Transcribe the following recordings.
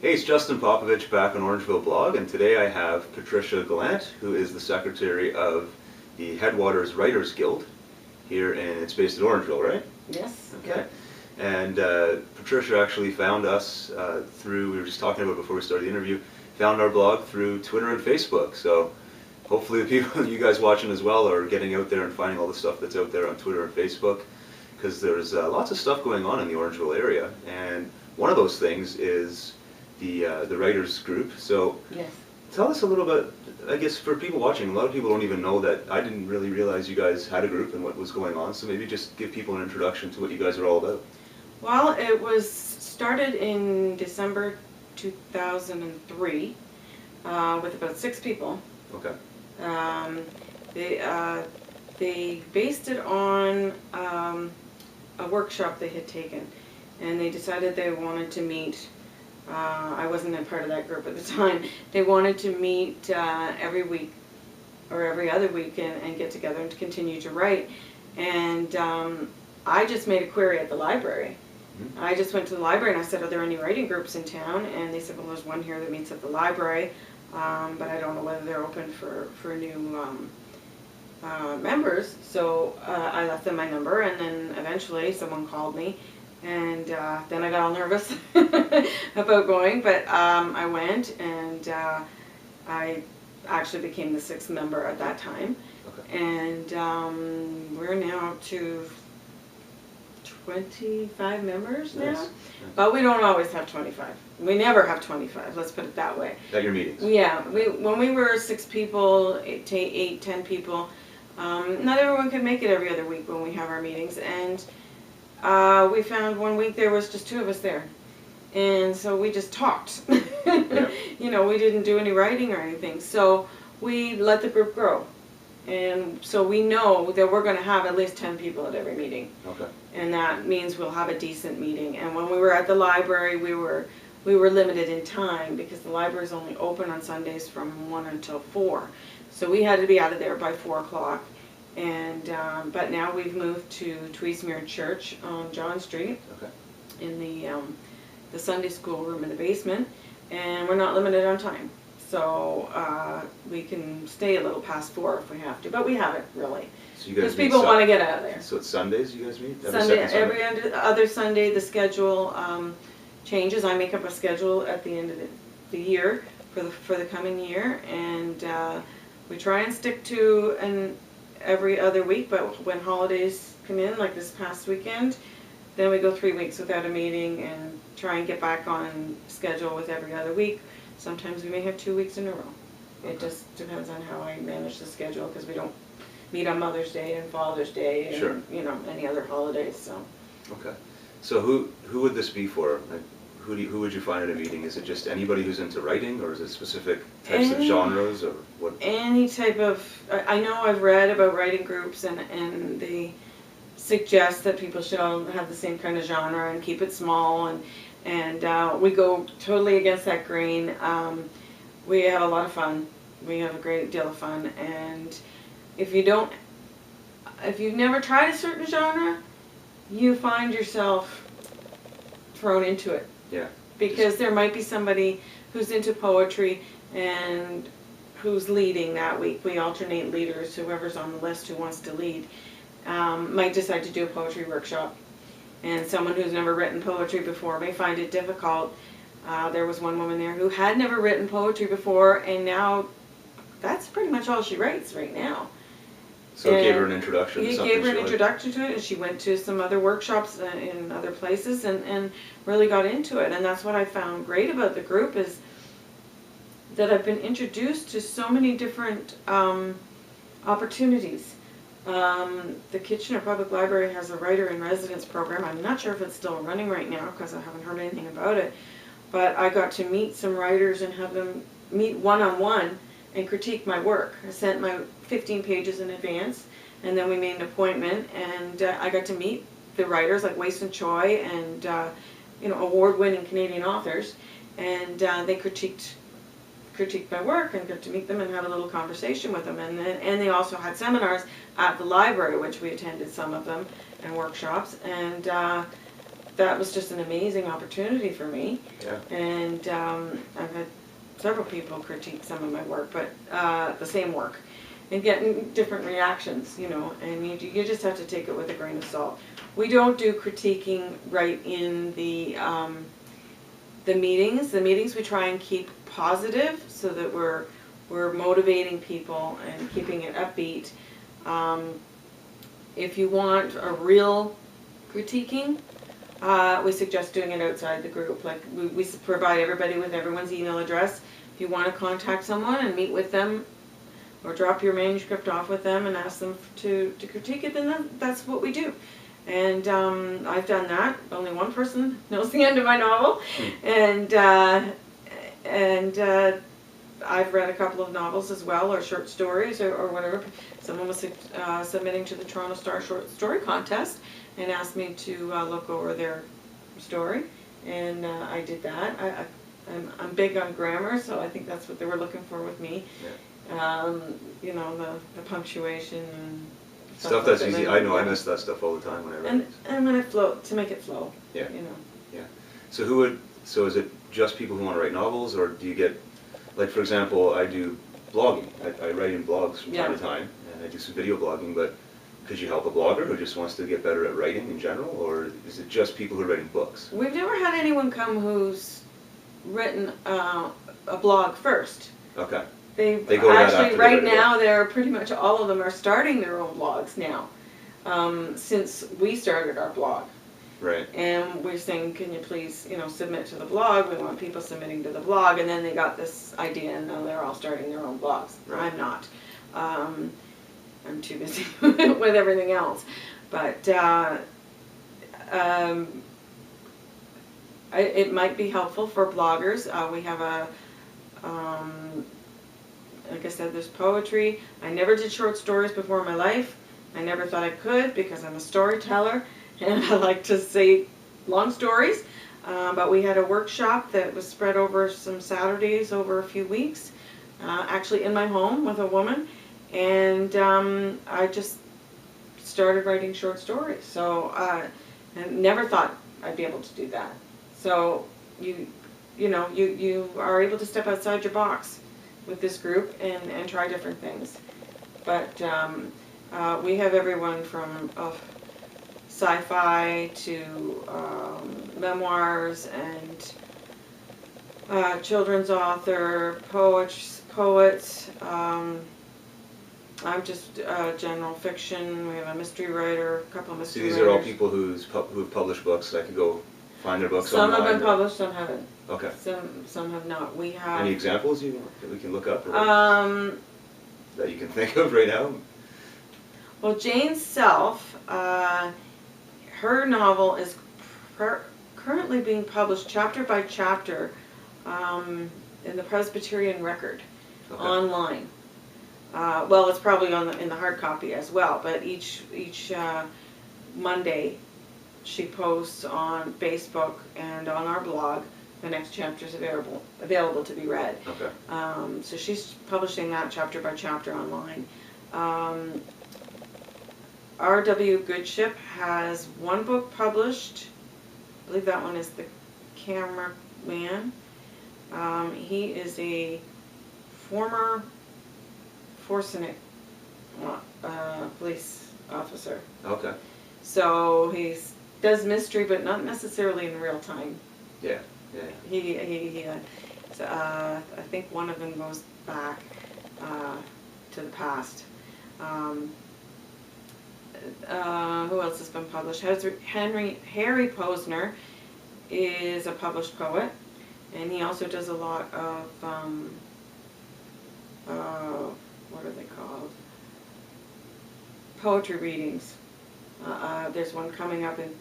Hey, it's Justin Popovich back on Orangeville Blog, and today I have Patricia Gallant, who is the secretary of the Headwaters Writers Guild here, and it's based in Orangeville, right? Yes. Okay. And Patricia actually found us through, we were just talking about it before we started the interview, found our blog through Twitter and Facebook. So hopefully the people, you guys watching as well, are getting out there and finding all the stuff that's out there on Twitter and Facebook, because there's lots of stuff going on in the Orangeville area, and one of those things is the writers group. So Yes. tell us a little bit, I guess for people watching, a lot of people don't even know that. I didn't really realize you guys had a group and what was going on, so maybe just give people an introduction to what you guys are all about. Well, it was started in December 2003 with about 6 people. Okay. They based it on a workshop they had taken, and they decided they wanted to meet. I wasn't a part of that group at the time. They wanted to meet every week or every other week and get together and to continue to write. And I just made a query at the library. Mm-hmm. I just went to the library and I said, are there any writing groups in town? And they said, well, there's one here that meets at the library, but I don't know whether they're open for new members. So I left them my number, and then eventually someone called me. And then I got all nervous about going, but I went, and I actually became the 6th member at that time. Okay. And we're now up to 25 members now. Nice. But we don't always have 25. We never have 25, let's put it that way. At your meetings? Yeah, when we were 6 people, 8, 10 people, not everyone could make it every other week when we have our meetings. And we found one week there was just 2 of us there, and so we just talked. Yeah. You know, we didn't do any writing or anything, so we let the group grow, and so we know that we're going to have at least 10 people at every meeting. Okay. And that means we'll have a decent meeting. And when we were at the library, we were limited in time because the library is only open on Sundays from 1 until 4, so we had to be out of there by 4 o'clock. And but now we've moved to Tweesmere Church on John Street. Okay. In the Sunday school room in the basement, and we're not limited on time, so we can stay a little past 4 if we have to, but we haven't really, So you guys because meet people want to get out of there. So it's Sundays you guys meet? Every other Sunday. The schedule changes. I make up a schedule at the end of the year for the coming year, and we try and stick to an every other week, but when holidays come in, like this past weekend, then we go 3 weeks without a meeting and try and get back on schedule with every other week. Sometimes we may have 2 weeks in a row. It just depends on how I manage the schedule, because we don't meet on Mother's Day and Father's Day and Sure. you know, any other holidays. So Okay. So who would this be for? Like, who would you find at a meeting? Is it just anybody who's into writing, or is it specific types of genres, or what? Any type of, I know I've read about writing groups, and they suggest that people should all have the same kind of genre and keep it small, and we go totally against that grain. We have a lot of fun. We have a great deal of fun, and if you've never tried a certain genre, you find yourself thrown into it. Yeah. Because there might be somebody who's into poetry and who's leading that week. We alternate leaders. Whoever's on the list who wants to lead might decide to do a poetry workshop. And someone who's never written poetry before may find it difficult. There was one woman there who had never written poetry before, and now that's pretty much all she writes right now. So it gave her an introduction to something. It gave her an she liked. introduction to it, and she went to some other workshops in other places and really got into it. And that's what I found great about the group, is that I've been introduced to so many different opportunities. The Kitchener Public Library has a writer-in-residence program. I'm not sure if it's still running right now because I haven't heard anything about it. But I got to meet some writers and have them meet one-on-one and critique my work. I sent my 15 pages in advance, and then we made an appointment, and I got to meet the writers like Wason Choi and you know, award-winning Canadian authors, and they critiqued my work, and got to meet them and have a little conversation with them. And they also had seminars at the library, which we attended some of them, and workshops, and that was just an amazing opportunity for me. Yeah. And I've had several people critique some of my work, but the same work, and getting different reactions, you know, and you just have to take it with a grain of salt. We don't do critiquing right in the meetings. The meetings we try and keep positive so that we're motivating people and keeping it upbeat. If you want a real critiquing, we suggest doing it outside the group. Like we provide everybody with everyone's email address. If you want to contact someone and meet with them, or drop your manuscript off with them and ask them to critique it, then that's what we do. And I've done that. Only one person knows the end of my novel, and I've read a couple of novels as well, or short stories, or whatever. Someone was submitting to the Toronto Star Short Story Contest and asked me to look over their story, and I did that. I'm big on grammar, so I think that's what they were looking for with me. Yeah. You know, the punctuation and stuff that's easy. I know I miss that stuff all the time when I write. And when it flow, to make it flow. Yeah. You know. Yeah. So is it just people who want to write novels, or do you get, like for example, I do blogging. I write in blogs from time to time, and I do some video blogging, but could you help a blogger who just wants to get better at writing in general, or is it just people who are writing books? We've never had anyone come who's written a blog first. Okay. They go actually right now they're pretty much all of them are starting their own blogs now, since we started our blog. Right. And we're saying, can you please, you know, submit to the blog? We want people submitting to the blog, and then they got this idea, and now they're all starting their own blogs. Right. I'm not. I'm too busy with everything else. But it might be helpful for bloggers. We have a like I said, there's poetry. I never did short stories before in my life. I never thought I could because I'm a storyteller and I like to say long stories. But we had a workshop that was spread over some Saturdays over a few weeks, actually in my home with a woman. And I just started writing short stories. So I never thought I'd be able to do that. So you are able to step outside your box with this group and try different things. But we have everyone from sci-fi to memoirs and children's author, poets. I'm just general fiction. We have a mystery writer, a couple of mystery writers. So these are all people who've published books. I could go find their books Some online. have been published, some haven't. Okay. Some have not. We have. Any examples that we can look up? Or that you can think of right now? Well, Jane Self, her novel is currently being published chapter by chapter in the Presbyterian Record online. Well, it's probably in the hard copy as well, but each Monday she posts on Facebook and on our blog the next chapter is available to be read. Okay. So she's publishing that chapter by chapter online. R.W. Goodship has one book published. I believe that one is The Cameraman. He is a former Forsyth police officer. Okay. So he does mystery, but not necessarily in real time. Yeah. Yeah. I think one of them goes back to the past. Who else has been published? Harry Posner is a published poet, and he also does a lot of what are they called? Poetry readings. There's one coming up in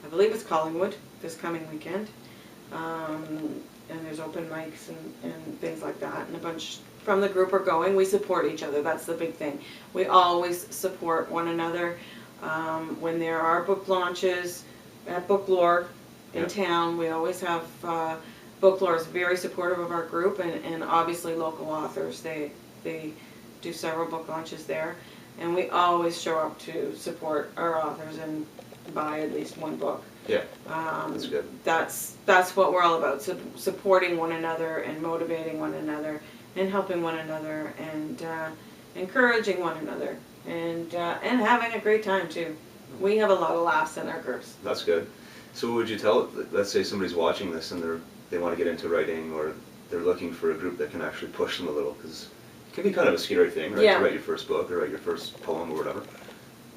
I believe it's Collingwood this coming weekend, and there's open mics and things like that, and a bunch from the group are going. We support each other. That's the big thing. We always support one another. When there are book launches at Booklore in town, we always have Booklore is very supportive of our group, and obviously local authors. They do several book launches there, and we always show up to support our authors and buy at least one book. Yeah, that's good. That's what we're all about, supporting one another and motivating one another and helping one another and encouraging one another and having a great time too. We have a lot of laughs in our groups. That's good. So what would you tell, let's say somebody's watching this and they want to get into writing, or they're looking for a group that can actually push them a little, because it can be kind of a scary thing, right? Yeah. To write your first book or write your first poem or whatever.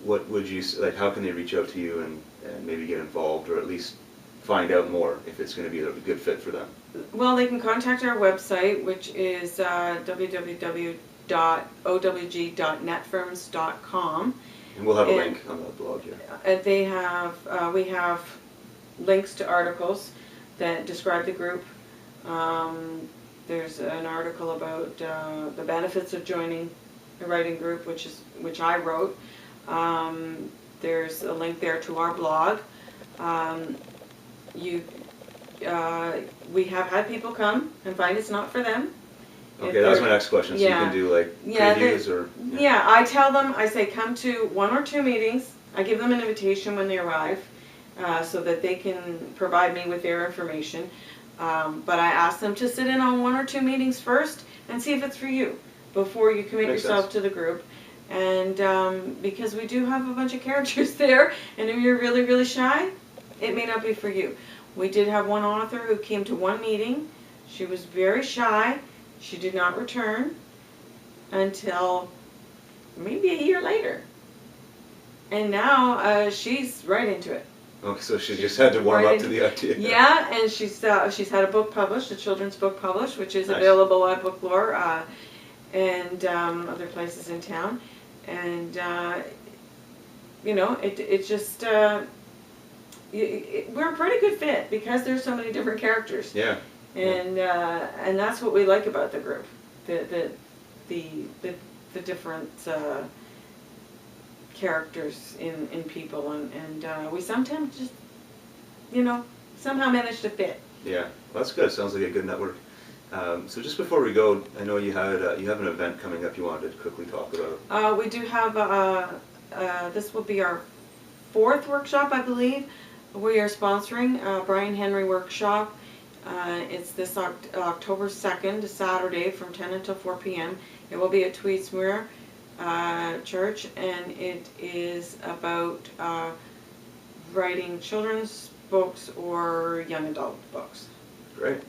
What would you, like, how can they reach out to you and maybe get involved, or at least find out more if it's going to be a good fit for them? Well, they can contact our website, which is www.owg.netfirms.com. And we'll have a link on the blog here. We have links to articles that describe the group. There's an article about the benefits of joining a writing group, which I wrote. There's a link there to our blog. We have had people come and find it's not for them. Okay, that was my next question. So you can do like previews or... Yeah, I tell them, I say come to 1 or 2 meetings. I give them an invitation when they arrive so that they can provide me with their information. But I ask them to sit in on 1 or 2 meetings first and see if it's for you before you commit yourself to the group. And because we do have a bunch of characters there, and if you're really, really shy, it may not be for you. We did have one author who came to 1 meeting. She was very shy. She did not return until maybe a year later. And now she's right into it. Okay, so she just had to warm up to the idea. Yeah, and she's had a book published, a children's book published, which is available at Booklore and other places in town. And it's just we're a pretty good fit because there's so many different characters. Yeah. And that's what we like about the group, the different characters in people, and we sometimes just somehow manage to fit. Yeah, well, that's good. Sounds like a good network. So just before we go, I know you have an event coming up you wanted to quickly talk about. We do have this will be our 4th workshop, I believe. We are sponsoring Brian Henry Workshop. It's this October 2nd, Saturday, from 10 until 4 p.m. It will be at Tweedsmuir Church, and it is about writing children's books or young adult books. Great.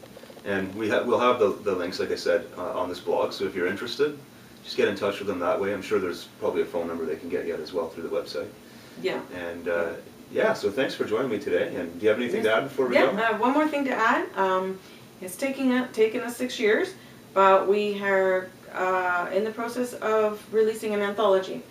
And we'll have the links, like I said, on this blog, so if you're interested, just get in touch with them that way. I'm sure there's probably a phone number they can get you at as well through the website. Yeah. And yeah, so thanks for joining me today. And do you have anything to add before we go? Yeah, one more thing to add. It's taken us 6 years, but we are in the process of releasing an anthology,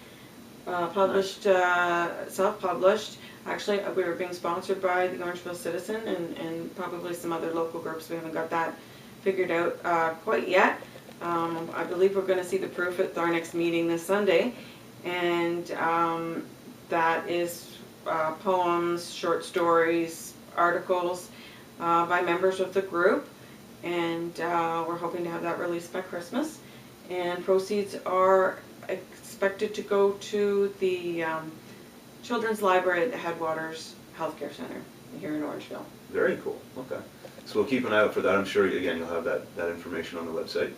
published, self-published. Actually, we were being sponsored by the Orangeville Citizen and probably some other local groups. We haven't got that figured out quite yet. I believe we're going to see the proof at our next meeting this Sunday, and that is poems, short stories, articles by members of the group, and we're hoping to have that released by Christmas. And proceeds are expected to go to the Children's Library at the Headwaters Healthcare Center here in Orangeville. Very cool. Okay. So we'll keep an eye out for that. I'm sure, again, you'll have that information on the website.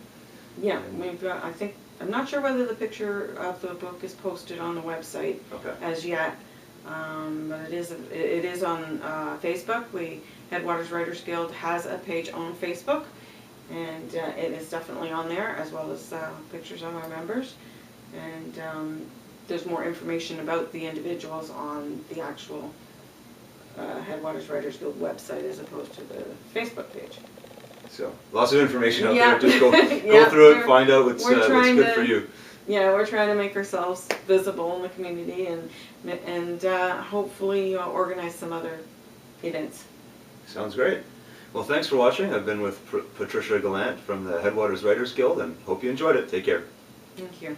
Yeah, I'm not sure whether the picture of the book is posted on the website as yet, but it is on Facebook. Headwaters Writers Guild has a page on Facebook, and it is definitely on there, as well as pictures of our members. And there's more information about the individuals on the actual Headwaters Writers Guild website as opposed to the Facebook page. So, lots of information out there. Just go through it, find out what's good for you. Yeah, we're trying to make ourselves visible in the community and hopefully organize some other events. Sounds great. Well, thanks for watching. I've been with Patricia Gallant from the Headwaters Writers Guild, and hope you enjoyed it. Take care. Thank you.